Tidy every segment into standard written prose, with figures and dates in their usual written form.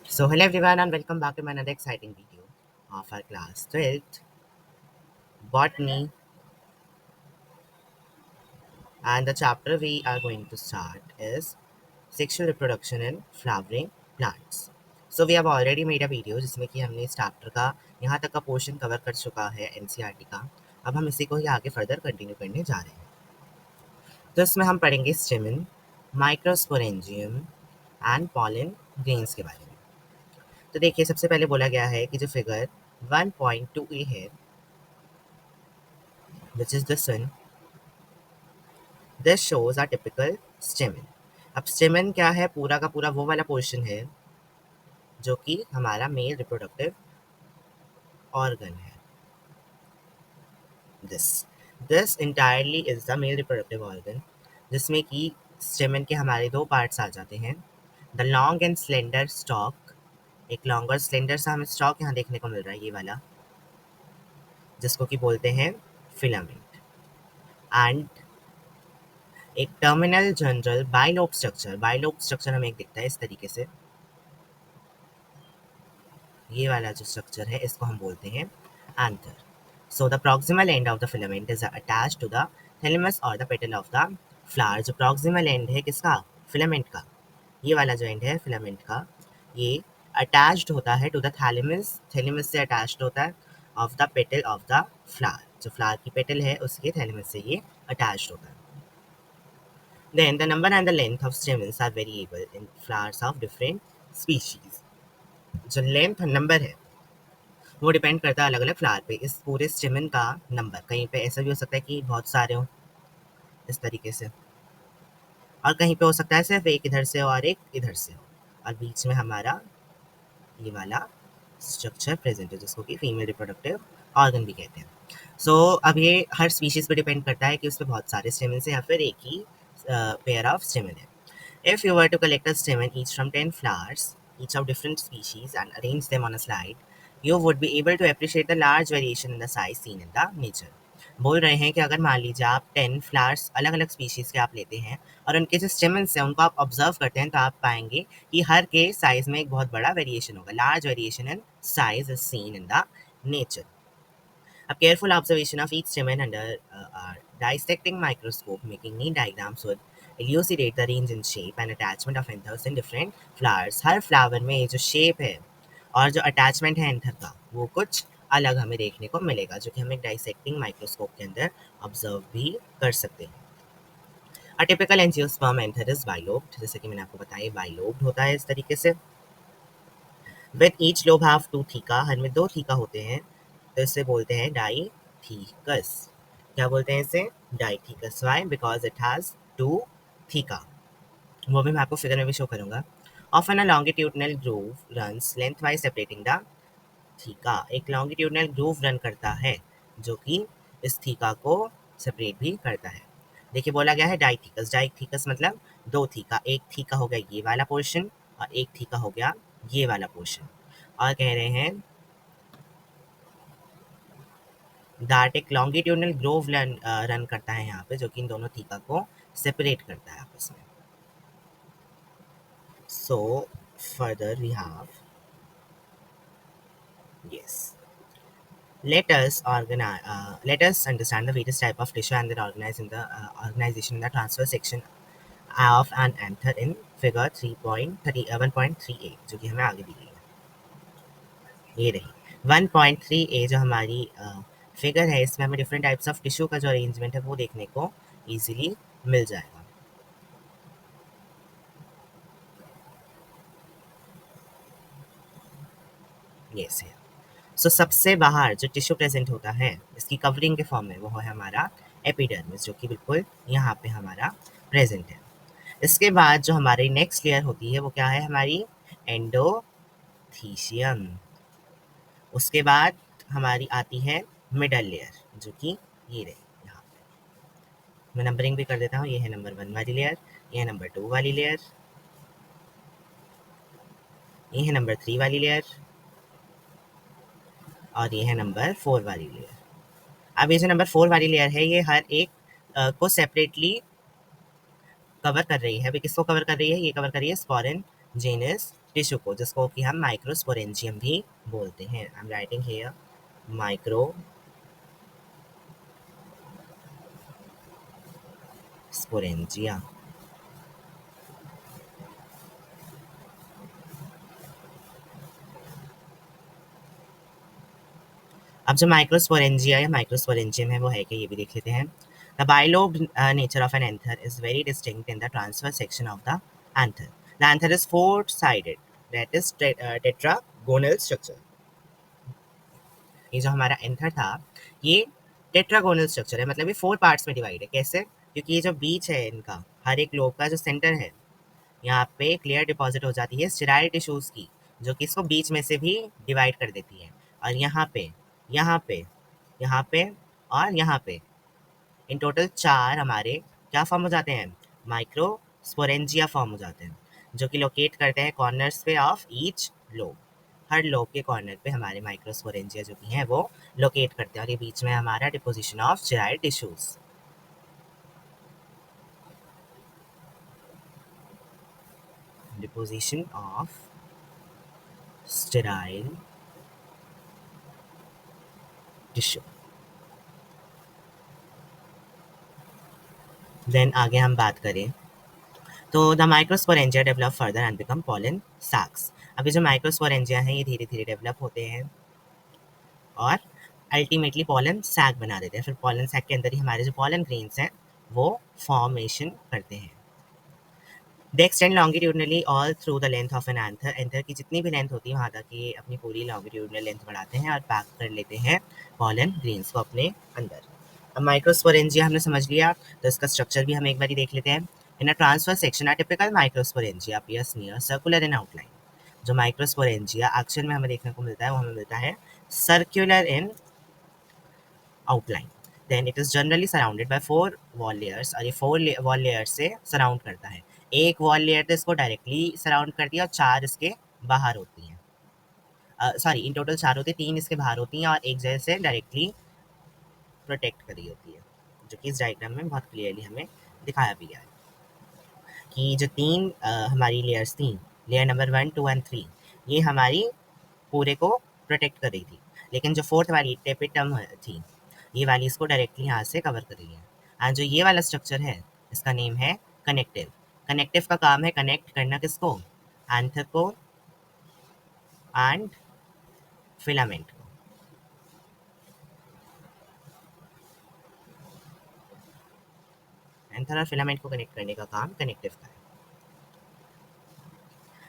So hello everyone and welcome back to my another exciting video of our class 12th botany, and the chapter we are going to start is sexual reproduction in flowering plants. So we have already made a video जिसमें कि हमने इस chapter का यहाँ तक का portion cover कर चुका है एनसीईआरटी का। अब हम इसी को ही आगे फर्दर कंटिन्यू करने जा रहे हैं। तो इसमें हम पढ़ेंगे स्टेमन, माइक्रोस्पोरेंजियम एंड पॉलन ग्रेन्स के बारे में। तो देखिए सबसे पहले बोला गया है कि जो फिगर 1.2a है which is the sun, this shows a typical stamen। अब स्टेमन क्या है? पूरा का पूरा वो वाला पोर्शन है जो कि हमारा मेल रिप्रोडक्टिव ऑर्गन है। This entirely is the male reproductive organ, जिसमें कि स्टेमन के हमारे दो पार्ट्स आ जाते हैं। The long and slender stock, एक लॉन्ग और स्लेंडर सा हमें स्टॉक यहाँ देखने को मिल रहा है, ये वाला, जिसको कि बोलते हैं फिलामेंट। एंड एक terminal general bilobe structure, bilobe structure हमें एक दिखता है इस तरीके से, ये वाला जो स्ट्रक्चर है इसको हम बोलते हैं anther. So the proximal end of the filament is attached to the thalamus और the petal of the flower. जो प्रॉक्सिमल एंड है किसका? फिलामेंट का। ये वाला जो एंड है फिलामेंट का, ये अटैच्ड होता है टू द थैलेमस, थैलेमस से अटैच्ड होता है of the petal of the flower. जो फ्लावर की पेटल है उसके थैलेमस से ये अटैच्ड होता है। Then the number and the length of stamens are variable in flowers of different species। जो लेंथ नंबर है वो डिपेंड करता है अलग अलग फ्लावर पे। इस पूरे स्टेमन का नंबर, कहीं पे ऐसा भी हो सकता है कि बहुत सारे हों इस तरीके से, और कहीं पे हो सकता है सिर्फ एक इधर से और एक इधर से हो, और बीच में हमारा ये वाला स्ट्रक्चर प्रेजेंट है जिसको कि फीमेल रिप्रोडक्टिव ऑर्गन भी कहते हैं। सो अब ये हर स्पीशीज पे डिपेंड करता है कि उसमें बहुत सारे स्टेमन है या फिर एक ही पेयर ऑफ स्टेमन है। If you were to collect a stamen each from 10 flowers, each of different species, and arrange them on a slide, you would be able to appreciate the large variation in the size seen in the nature। बोल रहे हैं कि अगर मान लीजिए आप 10 flowers अलग अलग स्पीशीज़ के आप लेते हैं और उनके जो स्टेमन्स हैं उनको आप ऑब्जर्व करते हैं, तो आप पाएंगे कि हर के साइज़ में एक बहुत बड़ा वेरिएशन होगा। Large variation in size is seen in the nature. A careful observation of each stamen under a dissecting microscope, making neat diagrams, would elucidate the range in shape and attachment of anthers in different flowers। Her flower में ये जो shape है और जो attachment है anther का, वो कुछ अलग हमें देखने को मिलेगा, जो कि हम एक डाइसेक्टिंग माइक्रोस्कोप के अंदर ऑब्जर्व भी कर सकते हैं। A typical angiosperm anther is bilobed, जैसे कि मैंने आपको बताया bilobed होता है इस तरीके से। With each lobe have two theca, हर में दो थीका होते हैं, तो इसे बोलते हैं डाइथीकस। क्या बोलते हैं इसे? Dithecous. Why? Because it has two theca. वो भी मैं आपको फिगर में भी शो करूंगा। Often a longitudinal groove runs lengthwise separating the theca. एक लॉन्गिट्यूडनल ग्रूव रन करता है जो कि इस थीका को सेपरेट भी करता है। देखिए बोला गया है डाइथीकस, डाइथीकस मतलब दो थीका। एक थीका हो गया ये वाला पोर्शन और एक थीका हो गया ये वाला पोर्शन, और कह रहे हैं दैट एक लॉन्गिट्यूडनल ग्रोव रन करता है यहाँ पे, जो कि इन दोनों थीका को सेपरेट करता है आपस में। So further we have yes let us understand the various type of tissue and their organization in the transfer section of an anther in figure 1.3a, जो कि हमें आगे दी गई है। ये रही 1.3a जो हमारी फिगर है, इसमें हमें डिफरेंट टाइप्स ऑफ टिश्यू का जो अरेंजमेंट है वो देखने को इजीली मिल जाएगा। यस है। सो सबसे बाहर जो टिश्यू प्रेजेंट होता है इसकी कवरिंग के फॉर्म में, वो है हमारा एपिडर्मिस, जो कि बिल्कुल यहाँ पे हमारा प्रेजेंट है। इसके बाद जो हमारी नेक्स्ट लेयर होती है वो क्या है? हमारी एंडोथीशियम। उसके बाद हमारी आती है मिडल लेयर, जो कि ये रही यहाँ पे। मैं नंबरिंग भी कर देता हूँ। ये है नंबर 1 वाली लेयर, ये है नंबर 2 वाली लेयर, ये है नंबर 3 वाली लेयर, और ये है नंबर 4 वाली लेयर। अब ये जो नंबर 4 वाली लेयर है ये हर एक को सेपरेटली कवर कर रही है। अभी किसको कवर कर रही है? ये कवर कर रही है स्पोरेन जेनस टिश्यू को, जिसको कि हम माइक्रोस्पोरेंजियम भी बोलते हैं। I am writing here microsporangia. अब जो माइक्रोस्पोरेंजिया या माइक्रोस्पोरेंजियम है वो है कि ये भी देख लेते हैं। The bilobe nature of an anther is very distinct in the transfer section of the anther. The anther is four sided, that is tetragonal structure. ये जो हमारा एंथर था ये टेट्रागोनल स्ट्रक्चर है, मतलब ये 4 पार्ट्स में डिवाइड है। कैसे? क्योंकि ये जो बीच है इनका, हर एक लोब का जो सेंटर है, यहाँ पे क्लियर डिपॉजिट हो जाती है स्टेराइल टिश्यूज की, जो कि इसको बीच में से भी डिवाइड कर देती है। और यहाँ पे, यहाँ पे, यहाँ पे और यहाँ पे इन टोटल 4 हमारे क्या फॉर्म हो जाते हैं? माइक्रोस्पोरेंजिया फॉर्म हो जाते हैं, जो कि लोकेट करते हैं कॉर्नर्स पे of each lobe. Her lobe के कॉर्नर पे हमारे माइक्रोस्पोरेंजिया जो कि हैं वो लोकेट करते हैं, और ये बीच में हमारा deposition of sterile tissues. Deposition of sterile tissue. Then आगे हम बात करें तो the microsporangia develop further and become pollen sacs. अभी जो माइक्रोस्पोरेंजिया हैं ये धीरे धीरे डेवलप होते हैं और अल्टीमेटली पॉलन सैक बना देते हैं। फिर पॉलन सैक के अंदर ही हमारे जो पॉलन ग्रेन्स हैं वो फॉर्मेशन करते हैं। दे extend longitudinally all through the length of an anther. Anther की जितनी भी लेंथ होती है वहाँ तक ये अपनी पूरी लॉन्गिट्यूडनल लेंथ बढ़ाते हैं और पैक कर लेते हैं पॉलन ग्रेन्स को अपने अंदर। अब माइक्रोस्पोरेंजिया हमने समझ लिया, तो इसका स्ट्रक्चर भी हम एक बार देख लेते हैं। In a transverse section, a typical microsporangia appears near circular in outline. जो माइक्रोस्पोरेंजिया एक्शन में हमें देखने को मिलता है वो हमें मिलता है circular in outline. Then it is generally surrounded by 4 wall layers, और ये 4 वॉल लेयर से सराउंड करता है। एक वॉल लेयर तो इसको डायरेक्टली सराउंड करती है और 4 इसके बाहर होती हैं। सॉरी, इन टोटल 4 होती है, 3 इसके बाहर होती हैं और एक जैसे डायरेक्टली प्रोटेक्ट करी होती है, जो कि इस डायग्राम में बहुत क्लियरली हमें दिखाया भी गया है कि जो 3 हमारी लेयर्स थी, लेयर नंबर 1, 2 एंड 3, ये हमारी पूरे को प्रोटेक्ट कर रही थी। लेकिन जो 4th वाली टेपिटम थी, ये वाली इसको डायरेक्टली यहाँ से कवर कर रही है। एंड जो ये वाला स्ट्रक्चर है इसका नेम है कनेक्टिव। कनेक्टिव का काम है कनेक्ट करना किसको? एंथर को एंड फिलामेंट को। एंथर और फिलामेंट को कनेक्ट करने का काम कनेक्टिव का है।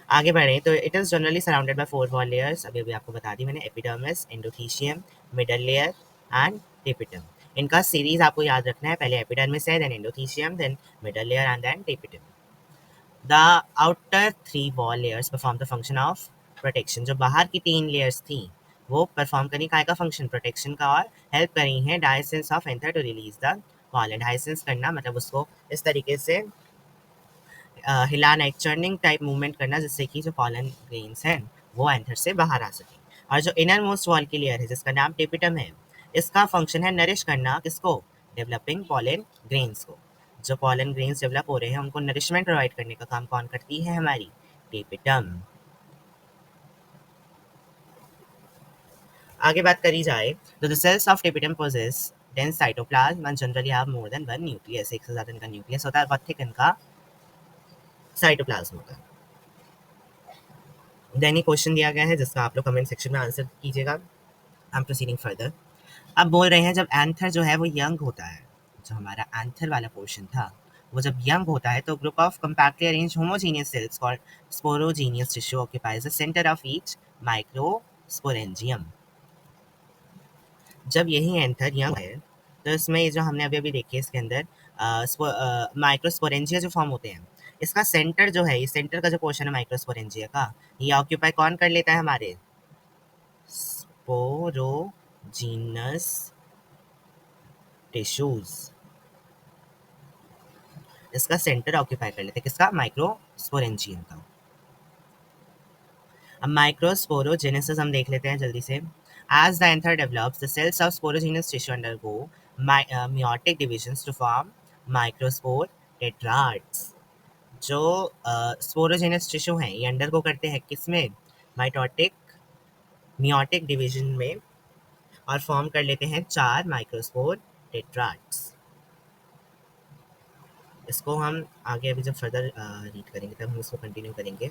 आगे बढ़े तो it is generally surrounded by 4 wall layers. अभी अभी आपको बता दी मैंने, epidermis, endothecium, middle layer and tapetum. इनका सीरीज आपको याद रखना है, पहले एपिडर्मिस है, then endothecium, then middle layer and then tapetum. The outer 3 wall layers perform the function of protection. जो बाहर की 3 लेयर्स थी वो परफॉर्म करी काय का फंक्शन? प्रोटेक्शन का, और हेल्प करी है dehiscence of anther to release the pollen. Dehiscence करना मतलब उसको इस तरीके से हिलाना, एक चर्निंग टाइप मूवमेंट करना, जिससे कि जो पॉलन ग्रेन्स हैं वो एंथर से बाहर आ सके। और जो इनर मोस्ट वॉल की लेयर है जिसका नाम टेपिटम है, इसका फंक्शन है नरिश करना किसको? डेवलपिंग पॉलन ग्रेन्स को। जो पॉलन ग्रेन्स डेवलप हो रहे हैं उनको नरिशमेंट प्रोवाइड करने का काम कौन करती है? हमारी टेपिटम। आगे बात करी जाए तो the cells of tapetum possess dense cytoplasm and generally have more than 1 nucleus. एक से ज्यादा इनका न्यूक्लियस होता है, बहुत थिक इनका साइटोप्लाज्म होता है। देन ये क्वेश्चन दिया गया है जिसका आप लोग कमेंट सेक्शन में आंसर कीजिएगा। I am proceeding further. अब बोल रहे हैं जब एंथर जो है वो यंग होता है, जो हमारा एंथर वाला पोर्शन था वो जब यंग होता है तो group of compactly arranged homogeneous cells called sporogenous tissue occupies the centre of each microsporangium. जब यही एंथर यंग है तो इसमें ये जो हमने अभी अभी देखी है इसके अंदर माइक्रोस्पोरेंजिया जो फॉर्म होते हैं, इसका सेंटर जो है, ये सेंटर का जो पोर्शन है माइक्रोस्पोरेंजिया का, ये ऑक्यूपाई कौन कर लेता है? हमारे स्पोरोजीनस टिश्यूज। इसका सेंटर ऑक्यूपाई कर लेते हैं किसका? माइक्रोस्पोरेंजियम का। अब माइक्रोस्पोरोजेनेसिस हम देख लेते हैं जल्दी से। As the anther develops, the cells of sporogenous tissue undergo meiotic divisions to form microspore tetrads. जो स्पोरोजेनस टिश्यू हैं ये अंडर करते हैं किसमें, माइटोटिक मियोटिक डिवीजन में, और फॉर्म कर लेते हैं 4 माइक्रोस्पोर टेट्राड्स। इसको हम आगे अभी जब फर्दर रीड करेंगे तब हम इसको कंटिन्यू करेंगे।